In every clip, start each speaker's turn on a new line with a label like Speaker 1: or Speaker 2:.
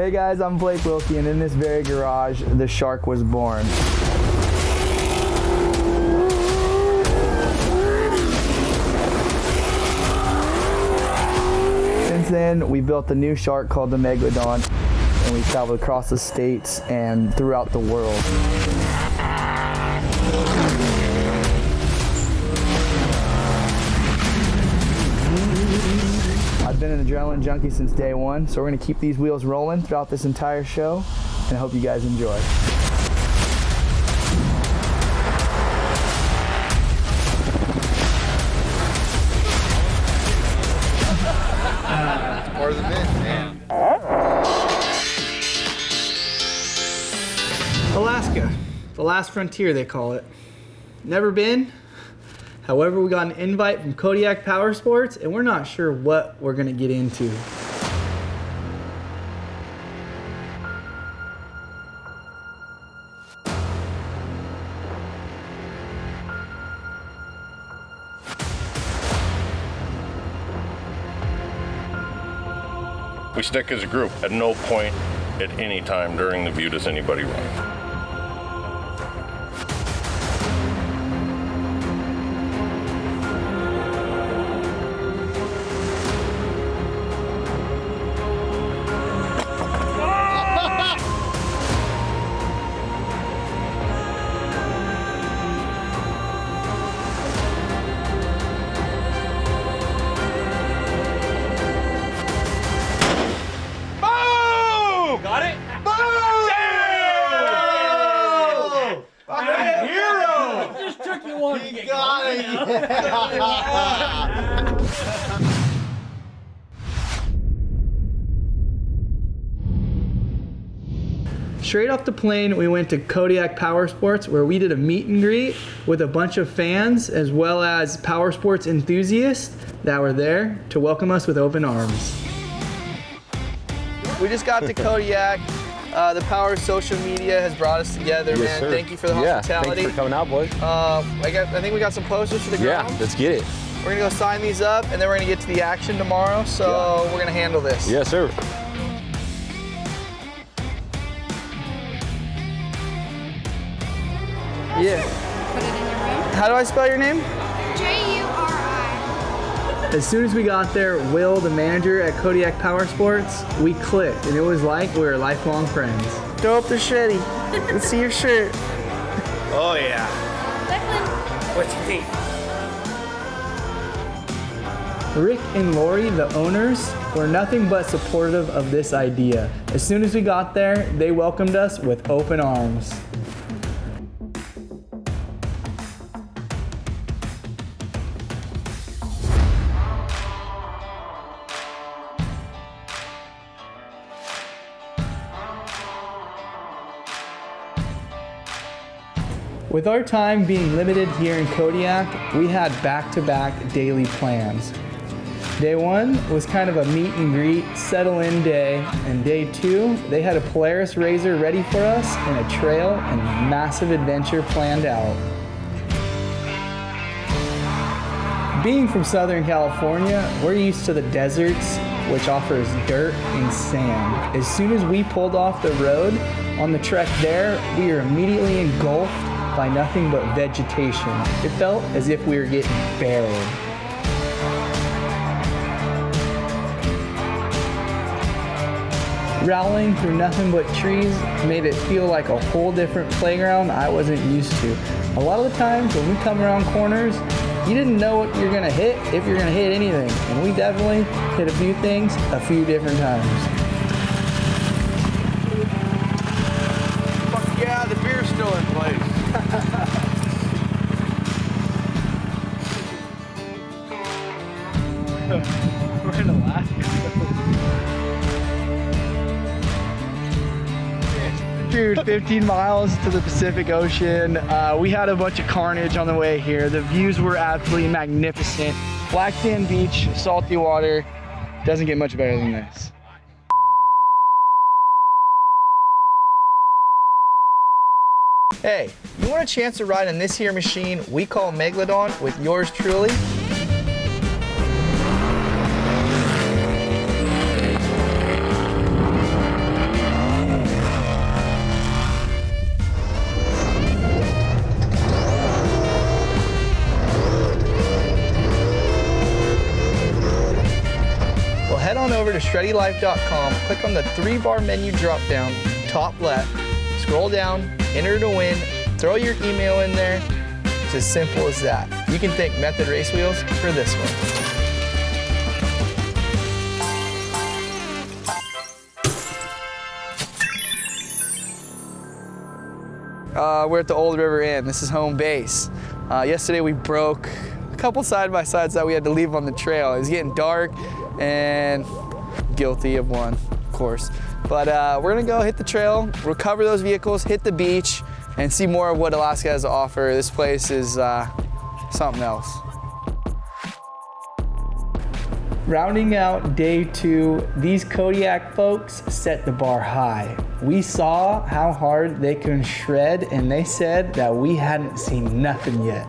Speaker 1: Hey guys, I'm Blake Wilkie, and in this very garage, the Shark was born. Since then, we built a new Shark called the Megalodon, and we traveled across the states and throughout the world. I've been an adrenaline junkie since day one, so we're going to keep these wheels rolling throughout this entire show, and I hope you guys enjoy.
Speaker 2: It's part of the bit, man.
Speaker 1: Alaska, the last frontier they call it. Never been. However, we got an invite from Kodiak Powersports, and we're not sure what we're gonna get into.
Speaker 3: We stick as a group. At no point at any time during the view does anybody run.
Speaker 4: Got it?
Speaker 2: Boom!
Speaker 4: Damn! Hero! Just took you one.
Speaker 2: He got it!
Speaker 1: Straight off the plane, we went to Kodiak Powersports, where we did a meet and greet with a bunch of fans as well as powersports enthusiasts that were there to welcome us with open arms. We just got to Kodiak. The power of social media has brought us together, man.
Speaker 5: Sir.
Speaker 1: Thank you for the
Speaker 5: Yeah,
Speaker 1: hospitality.
Speaker 5: thanks for coming out, boys.
Speaker 1: I think we got some posters for the ground.
Speaker 5: Yeah, let's get it.
Speaker 1: We're gonna go sign these up, and then we're gonna get to the action tomorrow. So we're gonna handle this.
Speaker 5: Yes, sir.
Speaker 1: Yeah.
Speaker 6: Put it in your room.
Speaker 1: How do I spell your name?
Speaker 6: J-U-R-I.
Speaker 1: As soon as we got there, Will, the manager at Kodiak Powersports, we clicked, and it was like we were lifelong friends. Throw up the Shreddy. Let's see your shirt.
Speaker 4: Oh yeah. What you think?
Speaker 1: Rick and Lori, the owners, were nothing but supportive of this idea. As soon as we got there, they welcomed us with open arms. With our time being limited here in Kodiak, we had back-to-back daily plans. Day one was kind of a meet and greet, settle in day, and day two, they had a Polaris RZR ready for us and a trail and massive adventure planned out. Being from Southern California, we're used to the deserts, which offers dirt and sand. As soon as we pulled off the road on the trek there, we were immediately engulfed by nothing but vegetation. It felt as if we were getting buried. Rowling through nothing but trees made it feel like a whole different playground I wasn't used to. A lot of the times when we come around corners, you didn't know what you're gonna hit, if you're gonna hit anything. And we definitely hit a few things a few different times.
Speaker 2: Fuck yeah, the beer's still in place.
Speaker 1: We're in Alaska. Dude, 15 miles to the Pacific Ocean. We had a bunch of carnage on the way here. The views were absolutely magnificent. Black sand beach, salty water. Doesn't get much better than this. Hey, you want a chance to ride in this here machine we call Megalodon with yours truly? shreddylife.com, click on the 3-bar menu drop down, top left, scroll down, enter to win, throw your email in there. It's as simple as that. You can thank Method Race Wheels for this one. We're at the Old River Inn. This is home base. Yesterday we broke a couple side-by-sides that we had to leave on the trail. It was getting dark and guilty of one, of course. But we're gonna go hit the trail, recover those vehicles, hit the beach, and see more of what Alaska has to offer. This place is something else. Rounding out day 2, these Kodiak folks set the bar high. We saw how hard they can shred, and they said that we hadn't seen nothing yet.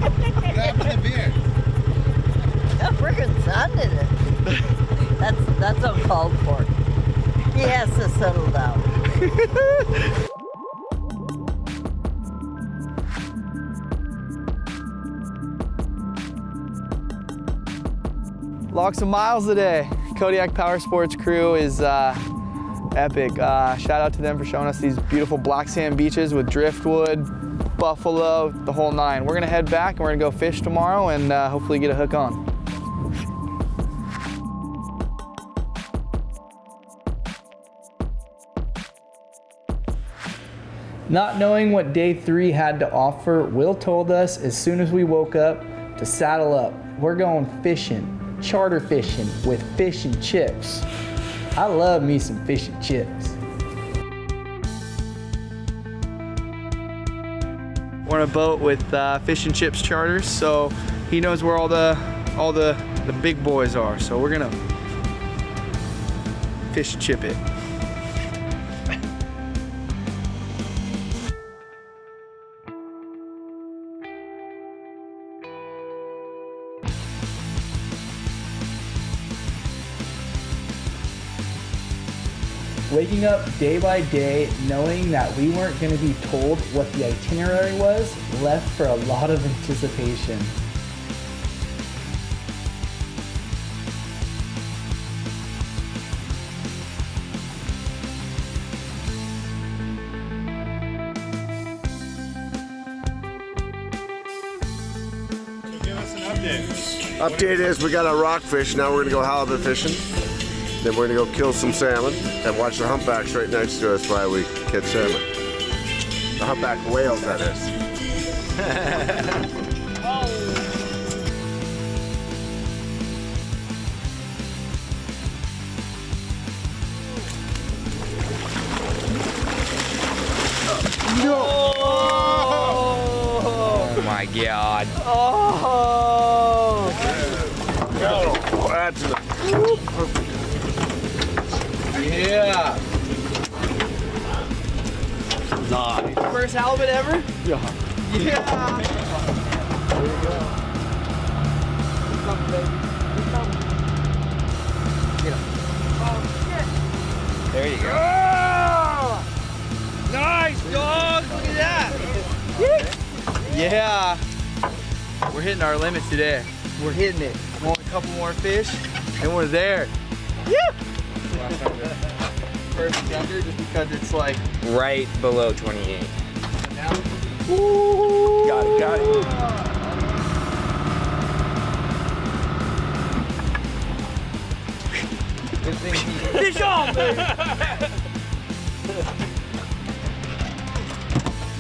Speaker 2: What happened to beer?
Speaker 5: A freaking sun in it. That's uncalled for. He has to settle down.
Speaker 1: Logs of miles a day. Kodiak Powersports crew is epic. Shout out to them for showing us these beautiful black sand beaches with driftwood, buffalo, the whole 9. We're gonna head back and we're gonna go fish tomorrow and hopefully get a hook on. Not knowing what day 3 had to offer, Will told us as soon as we woke up to saddle up. We're going fishing, charter fishing with fish and chips. I love me some fish and chips. We're on a boat with fish and chips charters, so he knows where all the big boys are. So we're gonna fish and chip it. Waking up day by day, knowing that we weren't going to be told what the itinerary was, left for a lot of anticipation.
Speaker 4: Give us an update.
Speaker 2: Update is we got a rockfish. Now we're gonna go halibut fishing. Then we're gonna go kill some salmon and watch the humpbacks right next to us while we catch salmon. The humpback whales, that is.
Speaker 6: Oh my God.
Speaker 1: Oh!
Speaker 2: Go. Add to the.
Speaker 1: Yeah! Nice. First halibut ever? Yeah. Yeah! There you go. Keep coming, baby. Keep coming. Get him. Oh, shit!
Speaker 6: There you go.
Speaker 1: Oh! Nice, dog! Look at that! Yeah! We're hitting our limit today. We're hitting it. Only a couple more fish, and we're there. Yeah! Perfect under, just because it's like
Speaker 6: Right below 28.
Speaker 1: now. Ooh.
Speaker 6: Got it, got it.
Speaker 1: Good thing fish on, baby.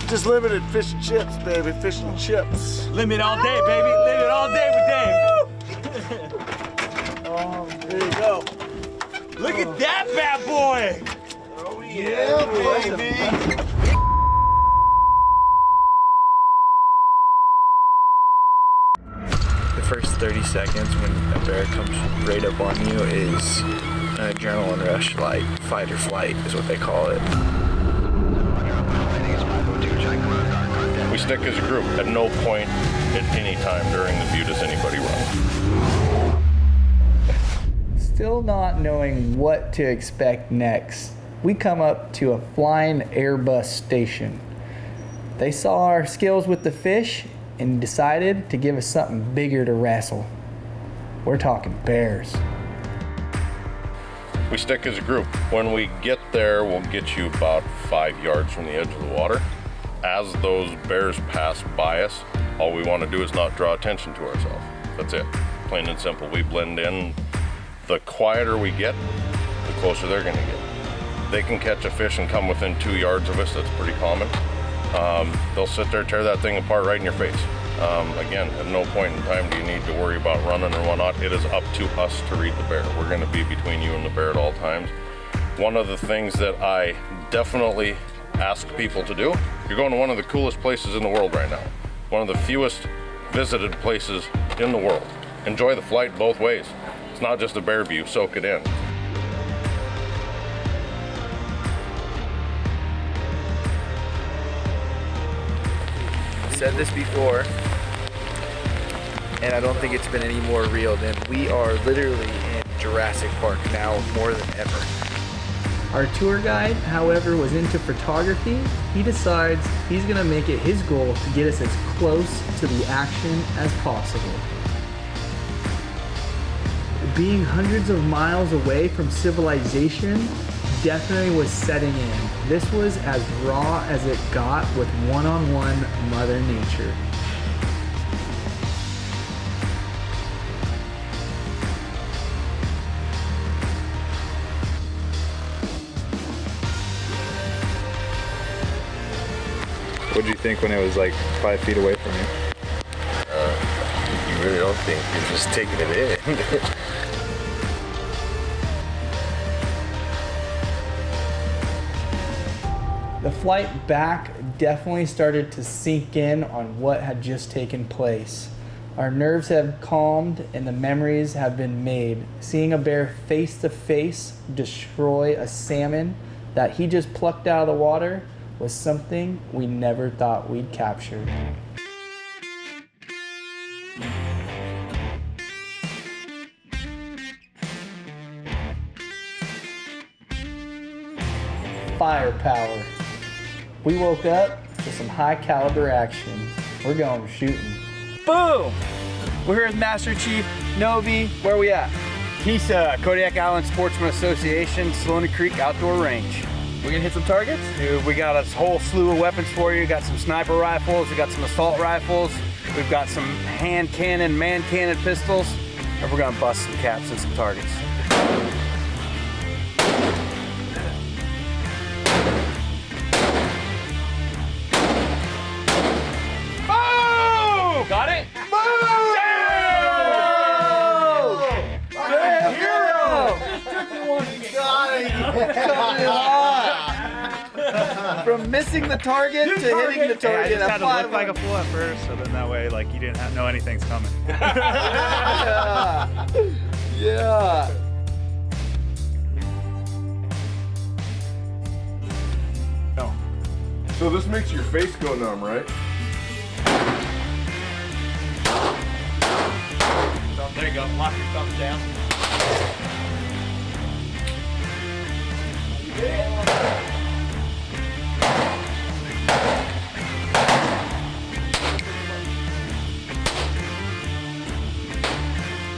Speaker 2: Just limited fish and chips, baby. Fish and chips.
Speaker 4: Limit all day, baby. Limit all day with Dave.
Speaker 1: Oh, there you go.
Speaker 4: Look at that bad boy.
Speaker 2: Oh yeah, baby.
Speaker 6: The first 30 seconds when a bear comes right up on you is an adrenaline rush, like fight or flight is what they call it.
Speaker 3: We stick as a group. At no point at any time during the view does anybody run.
Speaker 1: Still not knowing what to expect next. we come up to a flying Airbus station. They saw our skills with the fish and decided to give us something bigger to wrestle. We're talking bears.
Speaker 3: We stick as a group. When we get there, we'll get you about 5 yards from the edge of the water. As those bears pass by us, all we want to do is not draw attention to ourselves. That's it. Plain and simple. We blend in. The quieter we get, the closer they're going to get. They can catch a fish and come within 2 yards of us. That's pretty common. They'll sit there, tear that thing apart right in your face. Again, at no point in time do you need to worry about running or whatnot. It is up to us to read the bear. We're going to be between you and the bear at all times. One of the things that I definitely ask people to do, you're going to one of the coolest places in the world right now. One of the fewest visited places in the world. Enjoy the flight both ways. It's not just a bear view, soak it in.
Speaker 6: Said this before, and I don't think it's been any more real than we are literally in Jurassic Park now more than ever.
Speaker 1: Our tour guide, however, was into photography. He decides he's gonna make it his goal to get us as close to the action as possible. Being hundreds of miles away from civilization definitely was setting in. This was as raw as it got with one-on-one Mother Nature.
Speaker 7: What did you think when it was like 5 feet away from you?
Speaker 3: You really don't think, you're just taking it in.
Speaker 1: The flight back definitely started to sink in on what had just taken place. Our nerves have calmed and the memories have been made. Seeing a bear face to face destroy a salmon that he just plucked out of the water was something we never thought we'd capture. Firepower. We woke up to some high caliber action. We're going shooting.
Speaker 4: Boom! We're here with Master Chief Novi. Where are we at? He's Kodiak Island Sportsman Association, Salona Creek Outdoor Range.
Speaker 1: We gonna hit some targets?
Speaker 4: Dude, we got a whole slew of weapons for you. We got some sniper rifles, we got some assault rifles, we've got some hand cannon, man cannon pistols, and we're gonna bust some caps and some targets. Boom! Got it? Boom! Damn! Hero!
Speaker 1: From missing the target to hitting the target.
Speaker 7: Yeah, I just had to look like a fool at first, so then that way, like, you didn't know anything's coming.
Speaker 1: Yeah.
Speaker 2: So this makes your face go numb, right?
Speaker 4: There you go. Lock your thumbs down.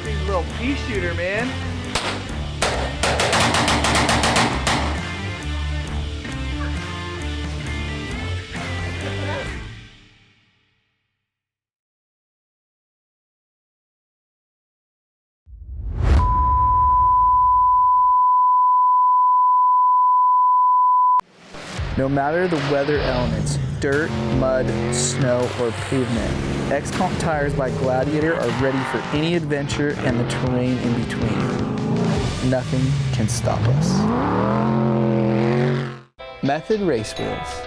Speaker 1: He's a little pea shooter, man. No matter the weather elements, dirt, mud, snow, or pavement, X-Comp tires by Gladiator are ready for any adventure and the terrain in between. Nothing can stop us. Method race wheels.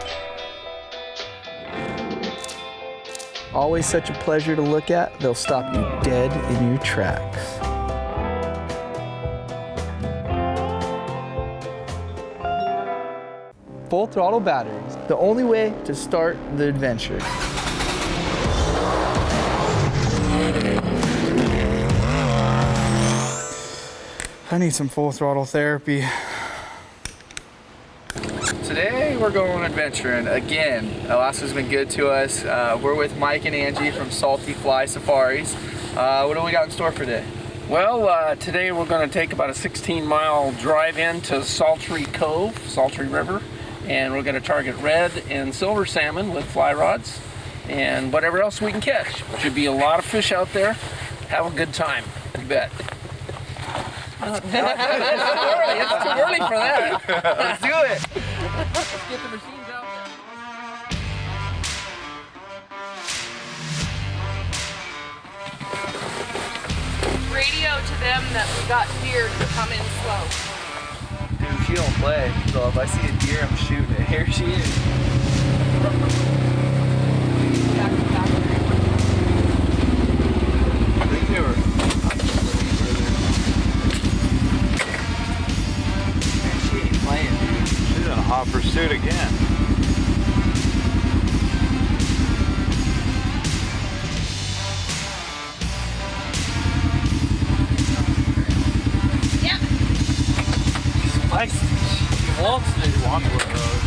Speaker 1: Always such a pleasure to look at, they'll stop you dead in your tracks. Full throttle batteries, the only way to start the adventure. I need some full throttle therapy. we're going adventuring again. Alaska's been good to us. We're with Mike and Angie from Salty Fly Safaris. What do we got in store for today?
Speaker 8: Well, today we're going to take about a 16-mile drive in to Sultry Cove, Sultry River, and we're going to target red and silver salmon with fly rods and whatever else we can catch. Should be a lot of fish out there. Have a good time, you bet. It's too early. It's too early for that.
Speaker 1: Let's do it!
Speaker 8: Let's get the machines out there.
Speaker 9: Radio to them that we got deer to come in slow.
Speaker 1: Dude, she don't play. So if I see a deer, I'm shooting it. Here she is.
Speaker 9: Back to back.
Speaker 1: She ain't playing, dude.
Speaker 7: She's in a hot pursuit again.
Speaker 9: Yep.
Speaker 7: Spicy. She wants to walk with those.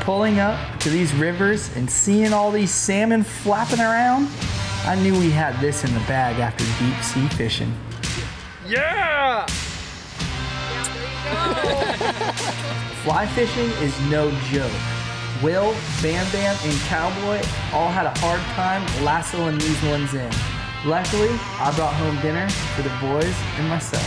Speaker 1: Pulling up to these rivers and seeing all these salmon flapping around, I knew we had this in the bag after deep sea fishing.
Speaker 7: Yeah!
Speaker 1: Fly fishing is no joke. Will, Bam Bam, and Cowboy all had a hard time lassoing these ones in. Luckily, I brought home dinner for the boys and myself.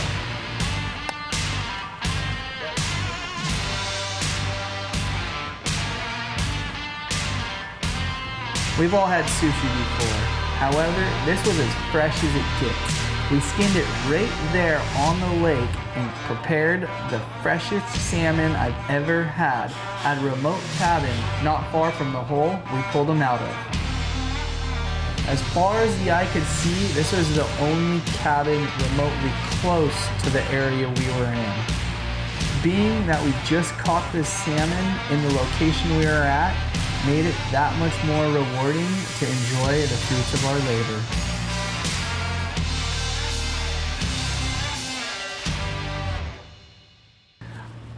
Speaker 1: We've all had sushi before. However, this was as fresh as it gets. We skinned it right there on the lake and prepared the freshest salmon I've ever had at a remote cabin not far from the hole we pulled them out of. As far as the eye could see, this was the only cabin remotely close to the area we were in. Being that we just caught this salmon in the location we were at, made it that much more rewarding to enjoy the fruits of our labor.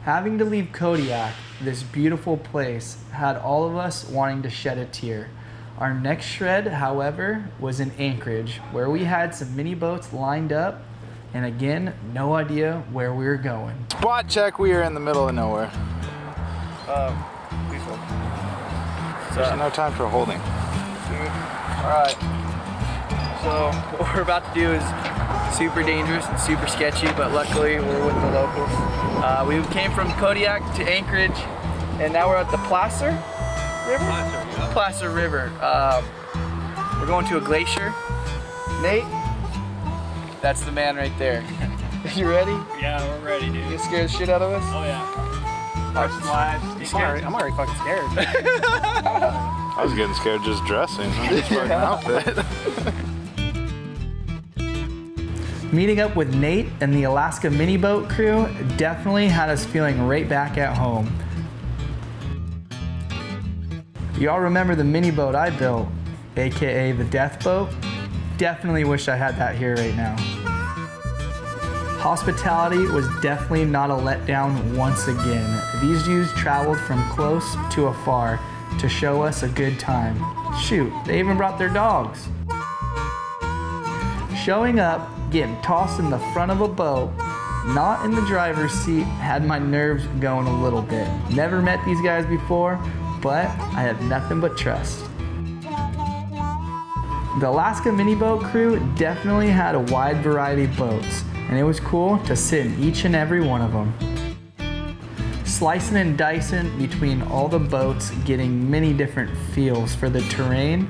Speaker 1: Having to leave Kodiak, this beautiful place, had all of us wanting to shed a tear. Our next shred, however, was in Anchorage, where we had some mini boats lined up, and again, no idea where we were going.
Speaker 7: Spot check, we are in the middle of nowhere.
Speaker 1: Please hold.
Speaker 7: There's no time for holding.
Speaker 1: Alright, so what we're about to do is super dangerous and super sketchy, but luckily we're with the locals. We came from Kodiak to Anchorage, and now we're at the Placer River? Placer River. We're going to a glacier. Nate, that's the man right there. You ready?
Speaker 7: Yeah, we're ready, dude.
Speaker 1: You scare the shit out of us?
Speaker 7: Oh yeah.
Speaker 1: I'm already fucking scared.
Speaker 7: I was getting scared just dressing. Just fucking outfit.
Speaker 1: Meeting up with Nate and the Alaska mini boat crew definitely had us feeling right back at home. Y'all remember the mini boat I built, aka the death boat? Definitely wish I had that here right now. Hospitality was definitely not a letdown once again. These dudes traveled from close to afar to show us a good time. Shoot, they even brought their dogs. Showing up, getting tossed in the front of a boat, not in the driver's seat, had my nerves going a little bit. Never met these guys before, but I had nothing but trust. The Alaska mini boat crew definitely had a wide variety of boats, and it was cool to sit in each and every one of them. Slicing and dicing between all the boats, getting many different feels for the terrain,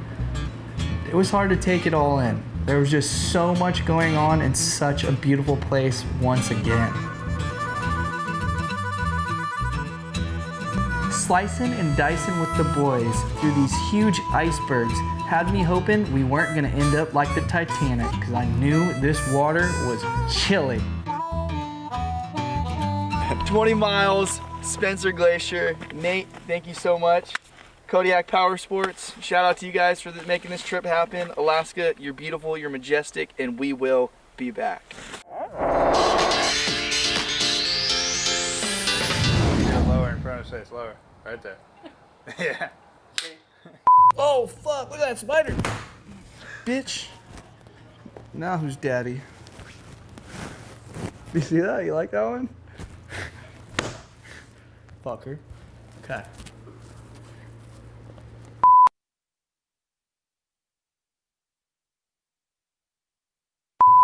Speaker 1: it was hard to take it all in. There was just so much going on in such a beautiful place once again. Slicing and dicing with the boys through these huge icebergs had me hoping we weren't gonna end up like the Titanic, because I knew this water was chilly. 20 miles, Spencer Glacier. Nate, thank you so much. Kodiak Powersports. Shout out to you guys for making this trip happen. Alaska, you're beautiful, you're majestic, and we will be back.
Speaker 7: Lower in front of his face, lower. Right there. Yeah.
Speaker 1: Oh fuck, look at that spider. Bitch. Now who's daddy? You see that? You like that one? Fucker. Okay.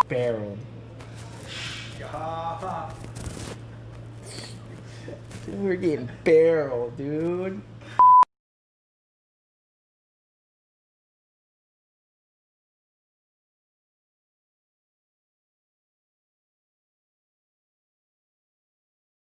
Speaker 1: Barreled. Dude, we're getting barreled, dude.